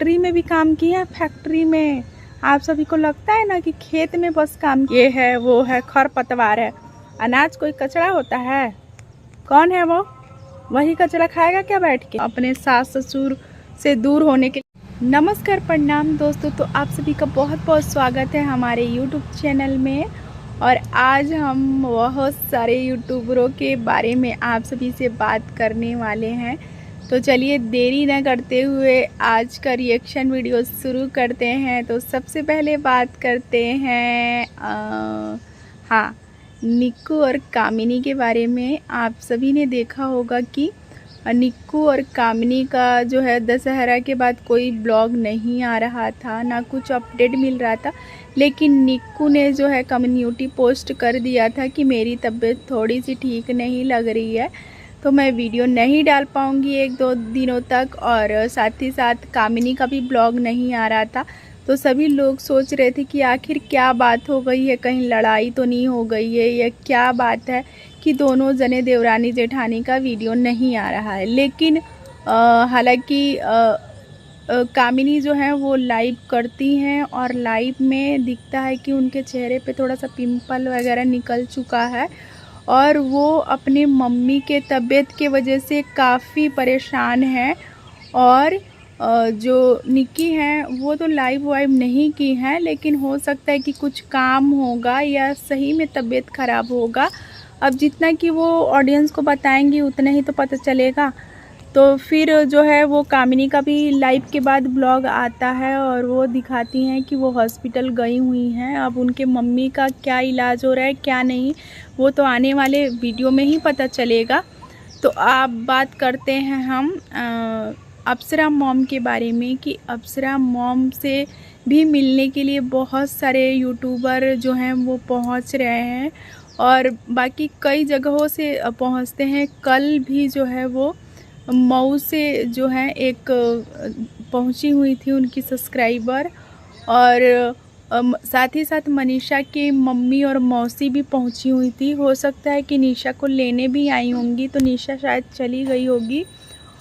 Factory में भी काम किए हैं। फैक्ट्री में आप सभी को लगता है ना कि खेत में बस काम ये है वो है, खरपतवार है, अनाज कोई कचरा होता है? कौन है वो? वही कचरा खाएगा क्या बैठ के अपने सास ससुर से दूर होने के लिए। नमस्कार, प्रणाम दोस्तों। तो आप सभी का बहुत बहुत स्वागत है हमारे यूट्यूब चैनल में। और आज हम बहुत सारे यूट्यूबरों के बारे में आप सभी से बात करने वाले हैं। तो चलिए देरी न करते हुए आज का रिएक्शन वीडियो शुरू करते हैं। तो सबसे पहले बात करते हैं हाँ, निक्कू और कामिनी के बारे में। आप सभी ने देखा होगा कि निक्कू और कामिनी का जो है दशहरा के बाद कोई ब्लॉग नहीं आ रहा था, ना कुछ अपडेट मिल रहा था। लेकिन निक्कू ने जो है कम्युनिटी पोस्ट कर दिया था कि मेरी तबीयत थोड़ी सी ठीक नहीं लग रही है, तो मैं वीडियो नहीं डाल पाऊँगी 1-2 दिनों तक। और साथ ही साथ कामिनी का भी ब्लॉग नहीं आ रहा था। तो सभी लोग सोच रहे थे कि आखिर क्या बात हो गई है, कहीं लड़ाई तो नहीं हो गई है, या क्या बात है कि दोनों जने देवरानी जेठानी का वीडियो नहीं आ रहा है। लेकिन हालांकि कामिनी जो है वो लाइव करती हैं और लाइव में दिखता है कि उनके चेहरे पे थोड़ा सा पिंपल वगैरह निकल चुका है और वो अपने मम्मी के तबीयत के वजह से काफ़ी परेशान हैं। और जो निक्की हैं वो तो लाइव वाइव नहीं की हैं, लेकिन हो सकता है कि कुछ काम होगा या सही में तबीयत ख़राब होगा। अब जितना कि वो ऑडियंस को बताएंगी उतना ही तो पता चलेगा। तो फिर जो है वो कामिनी का भी लाइव के बाद ब्लॉग आता है और वो दिखाती हैं कि वो हॉस्पिटल गई हुई हैं। अब उनके मम्मी का क्या इलाज हो रहा है क्या नहीं, वो तो आने वाले वीडियो में ही पता चलेगा। तो आप बात करते हैं हम अप्सरा मॉम के बारे में कि अप्सरा मॉम से भी मिलने के लिए बहुत सारे यूट्यूबर जो हैं वो पहुंच रहे हैं और बाकी कई जगहों से पहुंचते हैं। कल भी जो है वो मऊ से जो है एक पहुंची हुई थी उनकी सब्सक्राइबर, और साथ ही साथ मनीषा की मम्मी और मौसी भी पहुंची हुई थी। हो सकता है कि निशा को लेने भी आई होंगी, तो निशा शायद चली गई होगी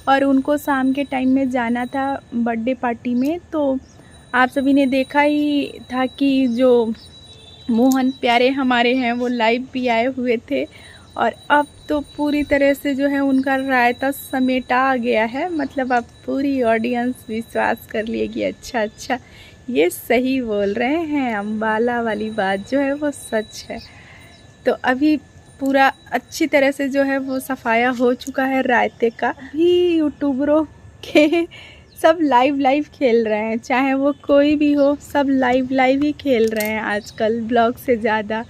और उनको शाम के टाइम में जाना था बर्थडे पार्टी में। तो आप सभी ने देखा ही था कि जो मोहन प्यारे हमारे हैं वो लाइव भी आए हुए थे और अब तो पूरी तरह से जो है उनका रायता समेटा आ गया है। मतलब अब पूरी ऑडियंस विश्वास कर लेगी, अच्छा ये सही बोल रहे हैं, अम्बाला वाली बात जो है वो सच है। तो अभी पूरा अच्छी तरह से जो है वो सफाया हो चुका है रायते का। भी यूट्यूबरों के सब लाइव खेल रहे हैं, चाहे वो कोई भी हो, सब लाइव ही खेल रहे हैं आजकल ब्लॉग से ज़्यादा।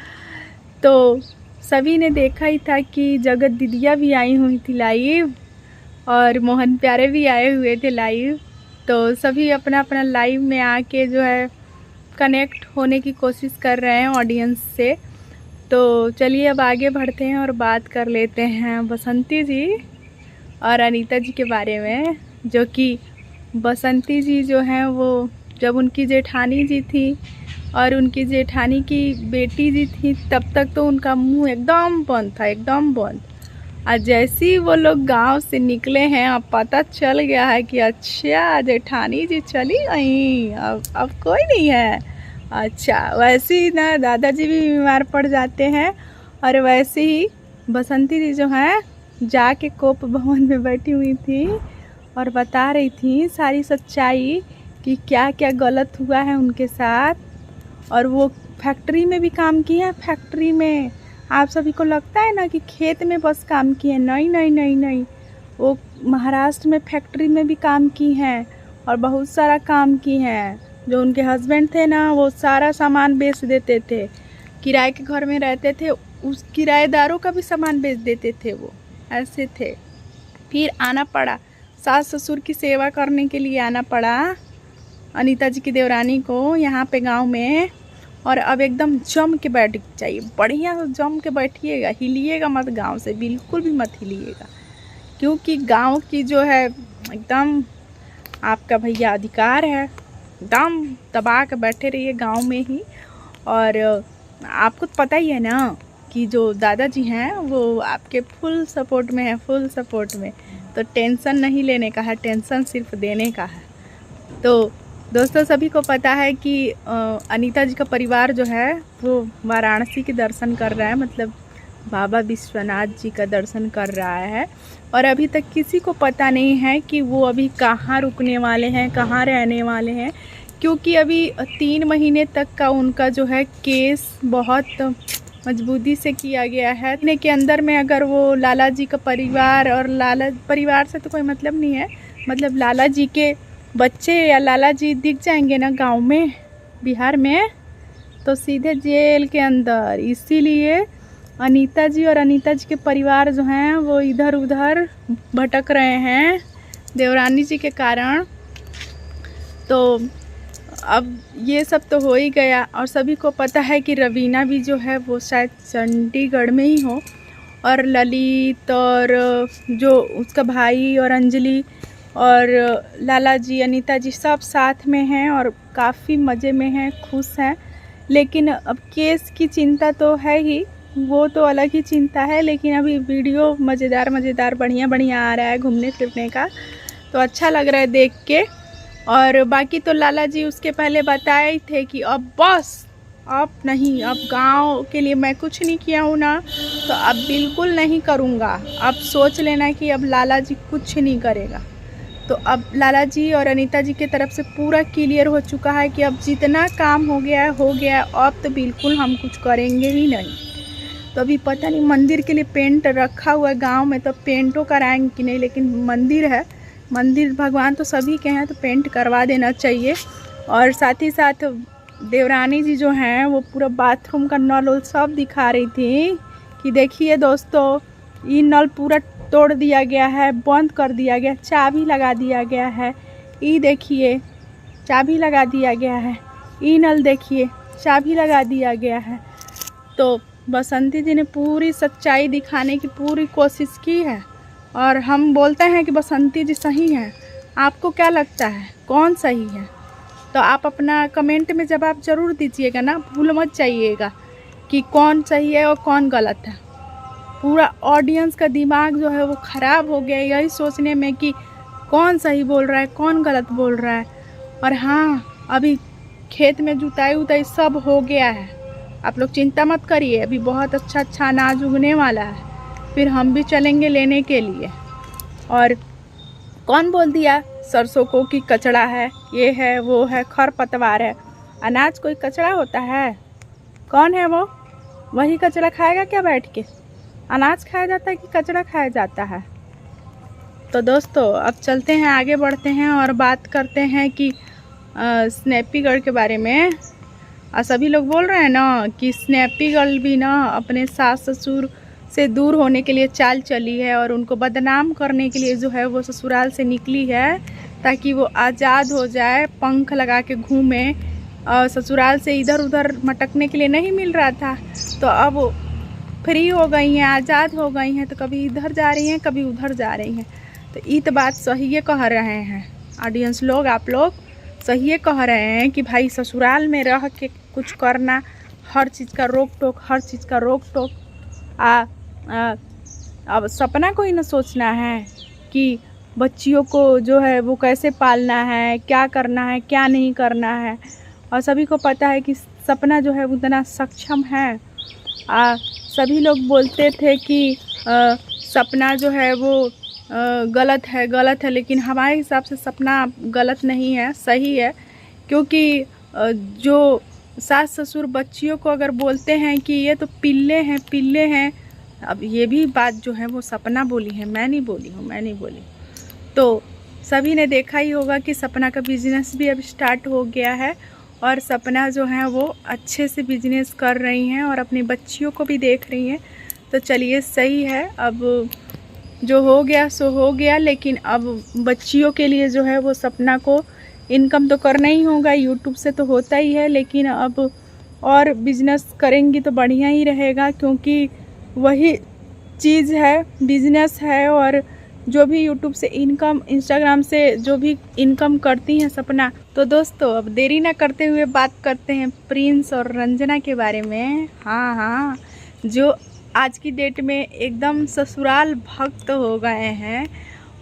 तो सभी ने देखा ही था कि जगत दीदिया भी आई हुई थी लाइव और मोहन प्यारे भी आए हुए थे लाइव। तो सभी अपना अपना लाइव में आके जो है कनेक्ट होने की कोशिश कर रहे हैं ऑडियंस से। तो चलिए अब आगे बढ़ते हैं और बात कर लेते हैं बसंती जी और अनीता जी के बारे में। जो कि बसंती जी जो हैं वो जब उनकी जेठानी जी थी और उनकी जेठानी की बेटी जी थी तब तक तो उनका मुंह एकदम बंद था, एकदम बंद। और जैसे ही वो लोग गांव से निकले हैं अब पता चल गया है कि अच्छा जेठानी जी चली गई, अब कोई नहीं है। अच्छा, वैसे ही ना दादाजी भी बीमार पड़ जाते हैं और वैसे ही बसंती जी जो हैं जाके कोप भवन में बैठी हुई थी और बता रही थी सारी सच्चाई कि क्या क्या गलत हुआ है उनके साथ। और वो फैक्ट्री में भी काम किए हैं। फैक्ट्री में आप सभी को लगता है ना कि खेत में बस काम किए हैं, नहीं, वो महाराष्ट्र में फैक्ट्री में भी काम की हैं और बहुत सारा काम की हैं। जो उनके हस्बैंड थे ना वो सारा सामान बेच देते थे, किराए के घर में रहते थे, उस किराएदारों का भी सामान बेच देते थे, वो ऐसे थे। फिर आना पड़ा, सास ससुर की सेवा करने के लिए आना पड़ा अनीता जी की देवरानी को यहाँ पे गांव में। और अब एकदम जम के बैठ चाहिए, बढ़िया से जम के बैठिएगा, हिलिएगा मत, गांव से बिल्कुल भी मत हिलिएगा, क्योंकि गांव की जो है एकदम आपका भैया अधिकार है, एकदम दबा के बैठे रहिए गांव में ही। और आपको पता ही है ना कि जो दादाजी हैं वो आपके फुल सपोर्ट में है, फुल सपोर्ट में। तो टेंशन नहीं लेने का है, टेंशन सिर्फ देने का है। तो दोस्तों सभी को पता है कि अनीता जी का परिवार जो है वो वाराणसी के दर्शन कर रहा है, मतलब बाबा विश्वनाथ जी का दर्शन कर रहा है। और अभी तक किसी को पता नहीं है कि वो अभी कहाँ रुकने वाले हैं, कहाँ रहने वाले हैं, क्योंकि अभी 3 महीने तक का उनका जो है केस बहुत मजबूती से किया गया है। इतने के अंदर में अगर वो लाला जी का परिवार, और लाला परिवार से तो कोई मतलब नहीं है, मतलब लाला जी के बच्चे या लाला जी दिख जाएंगे ना गांव में, बिहार में, तो सीधे जेल के अंदर। इसीलिए अनीता जी और अनीता जी के परिवार जो हैं वो इधर उधर भटक रहे हैं देवरानी जी के कारण। तो अब ये सब तो हो ही गया, और सभी को पता है कि रवीना भी जो है वो शायद चंडीगढ़ में ही हो, और ललित और जो उसका भाई और अंजलि और लाला जी, अनीता जी सब साथ में हैं और काफ़ी मज़े में हैं, खुश हैं। लेकिन अब केस की चिंता तो है ही, वो तो अलग ही चिंता है, लेकिन अभी वीडियो मज़ेदार बढ़िया आ रहा है घूमने फिरने का, तो अच्छा लग रहा है देख के। और बाकी तो लाला जी उसके पहले बताए ही थे कि अब बस, अब नहीं, अब गांव के लिए मैं कुछ नहीं किया हूँ ना, तो अब बिल्कुल नहीं करूँगा। अब सोच लेना कि अब लाला जी कुछ नहीं करेगा। तो अब लाला जी और अनीता जी की तरफ से पूरा क्लियर हो चुका है कि अब जितना काम हो गया है, अब तो बिल्कुल हम कुछ करेंगे ही नहीं। तो अभी पता नहीं मंदिर के लिए पेंट रखा हुआ है गांव में, तो पेंटो कराएंगे कि नहीं, लेकिन मंदिर है, मंदिर भगवान तो सभी के हैं, तो पेंट करवा देना चाहिए। और साथ ही साथ देवरानी जी जो हैं वो पूरा बाथरूम का नल सब दिखा रही थी कि देखिए दोस्तों, ये नल पूरा तोड़ दिया गया है, बंद कर दिया गया, चाबी लगा दिया गया है। ये देखिए चाबी लगा दिया गया है, ये नल देखिए चाबी लगा दिया गया है। तो बसंती जी ने पूरी सच्चाई दिखाने की पूरी कोशिश की है, और हम बोलते हैं कि बसंती जी सही हैं। आपको क्या लगता है कौन सही है? तो आप अपना कमेंट में जवाब ज़रूर दीजिएगा ना, भूल मत जाइएगा कि कौन सही है और कौन गलत है। पूरा ऑडियंस का दिमाग जो है वो ख़राब हो गया यही सोचने में कि कौन सही बोल रहा है, कौन गलत बोल रहा है। और हाँ, अभी खेत में जुताई उताई सब हो गया है, आप लोग चिंता मत करिए, अभी बहुत अच्छा अनाज उगने वाला है, फिर हम भी चलेंगे लेने के लिए। और कौन बोल दिया सरसों को कि कचड़ा है, ये है वो है, खरपतवार है? अनाज कोई कचड़ा होता है? कौन है वो? वही कचड़ा खाएगा क्या बैठ के? अनाज खाया जाता है कि कचड़ा खाया जाता है? तो दोस्तों अब चलते हैं, आगे बढ़ते हैं और बात करते हैं कि स्नैपी गर्ल के बारे में। सभी लोग बोल रहे हैं ना कि स्नैपी गर्ल भी ना अपने सास ससुर से दूर होने के लिए चाल चली है, और उनको बदनाम करने के लिए जो है वो ससुराल से निकली है ताकि वो आज़ाद हो जाए, पंख लगा के घूमे। ससुराल से इधर उधर मटकने के लिए नहीं मिल रहा था, तो अब फ्री हो गई हैं, आज़ाद हो गई हैं, तो कभी इधर जा रही हैं कभी उधर जा रही हैं। तो ये तो बात सही कह रहे हैं ऑडियंस लोग, आप लोग सही कह रहे हैं कि भाई ससुराल में रह के कुछ करना, हर चीज़ का रोक टोक, हर चीज़ का रोक टोक। अब सपना को ही ना सोचना है कि बच्चियों को जो है वो कैसे पालना है, क्या करना है, क्या नहीं करना है। और सभी को पता है कि सपना जो है उतना सक्षम है। सभी लोग बोलते थे कि सपना जो है वो गलत है, लेकिन हमारे हिसाब से सपना गलत नहीं है, सही है। क्योंकि जो सास ससुर बच्चियों को अगर बोलते हैं कि ये तो पिल्ले हैं, अब ये भी बात जो है वो सपना बोली है, मैं नहीं बोली। तो सभी ने देखा ही होगा कि सपना का बिजनेस भी अब स्टार्ट हो गया है, और सपना जो है वो अच्छे से बिजनेस कर रही हैं और अपनी बच्चियों को भी देख रही हैं। तो चलिए सही है, अब जो हो गया सो हो गया, लेकिन अब बच्चियों के लिए जो है वो सपना को इनकम तो करना ही होगा, यूट्यूब से तो होता ही है, लेकिन अब और बिजनेस करेंगी तो बढ़िया ही रहेगा, क्योंकि वही चीज़ है, बिजनेस है। और जो भी यूट्यूब से इनकम, इंस्टाग्राम से जो भी इनकम करती हैं सपना। तो दोस्तों अब देरी ना करते हुए बात करते हैं प्रिंस और रंजना के बारे में। हाँ, जो आज की डेट में एकदम ससुराल भक्त हो गए हैं,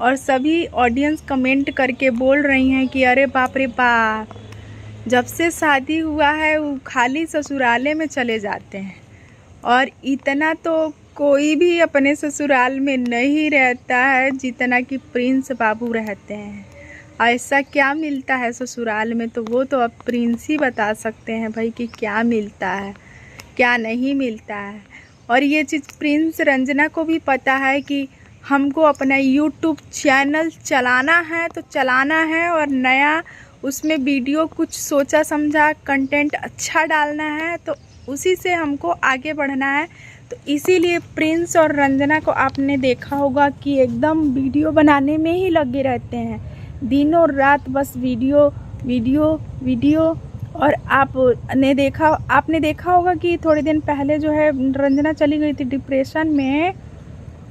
और सभी ऑडियंस कमेंट करके बोल रही हैं कि अरे बाप रे बाप, जब से शादी हुआ है वो खाली ससुराले में चले जाते हैं, और इतना तो कोई भी अपने ससुराल में नहीं रहता है जितना कि प्रिंस बाबू रहते हैं। ऐसा क्या मिलता है ससुराल में, तो वो तो अब प्रिंस ही बता सकते हैं भाई कि क्या मिलता है क्या नहीं मिलता है। और ये चीज़ प्रिंस रंजना को भी पता है कि हमको अपना यूट्यूब चैनल चलाना है तो चलाना है, और नया उसमें वीडियो कुछ सोचा समझा कंटेंट अच्छा डालना है, तो उसी से हमको आगे बढ़ना है। तो इसीलिए प्रिंस और रंजना को आपने देखा होगा कि एकदम वीडियो बनाने में ही लगे रहते हैं, दिनों रात बस वीडियो वीडियो वीडियो। और आपने देखा होगा कि थोड़े दिन पहले जो है रंजना चली गई थी डिप्रेशन में,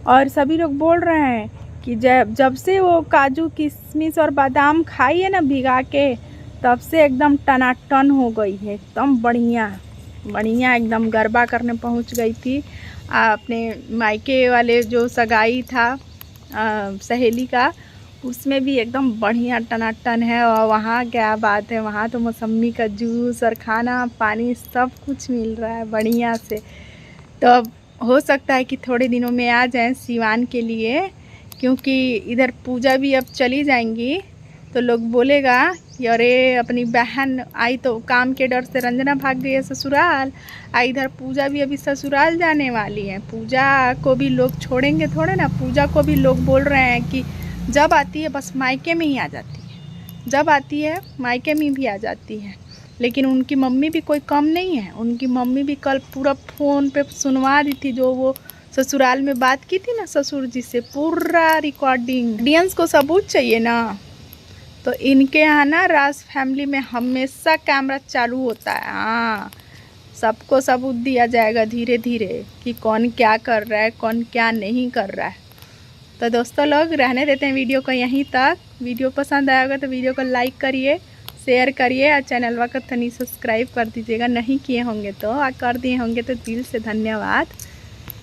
और सभी लोग बोल रहे हैं कि जब से वो काजू किशमिश और बादाम खाई है ना भिगा के, तब से एकदम टनाटन हो गई है, एकदम बढ़िया बढ़िया एकदम गरबा करने पहुंच गई थी। अपने मायके वाले जो सगाई था सहेली का, उसमें भी एकदम बढ़िया टनाटन है। और वहाँ क्या बात है, वहाँ तो मौसम्मी का जूस और खाना पानी सब कुछ मिल रहा है बढ़िया से। तो अब हो सकता है कि थोड़े दिनों में आ जाएं सिवान के लिए, क्योंकि इधर पूजा भी अब चली जाएंगी, तो लोग बोलेगा कि अरे अपनी बहन आई तो काम के डर से रंजना भाग गई है ससुराल, इधर पूजा भी अभी ससुराल जाने वाली है। पूजा को भी लोग छोड़ेंगे थोड़े ना, पूजा को भी लोग बोल रहे हैं कि जब आती है बस मायके में ही आ जाती है, जब आती है मायके में भी आ जाती है। लेकिन उनकी मम्मी भी कोई कम नहीं है, उनकी मम्मी भी कल पूरा फ़ोन पे सुनवा दी थी, जो वो ससुराल में बात की थी ना ससुर जी से, पूरा रिकॉर्डिंग। ऑडियंस को सबूत चाहिए ना, तो इनके यहाँ ना राज फैमिली में हमेशा कैमरा चालू होता है। हाँ, सबको सबूत दिया जाएगा धीरे धीरे कि कौन क्या कर रहा है कौन क्या नहीं कर रहा है। तो दोस्तों लोग रहने देते हैं वीडियो को यहीं तक। वीडियो पसंद आएगा तो वीडियो को लाइक करिए, शेयर करिए, और चैनल को सब्सक्राइब कर दीजिएगा, नहीं किए होंगे तो, कर दिए होंगे तो दिल से धन्यवाद।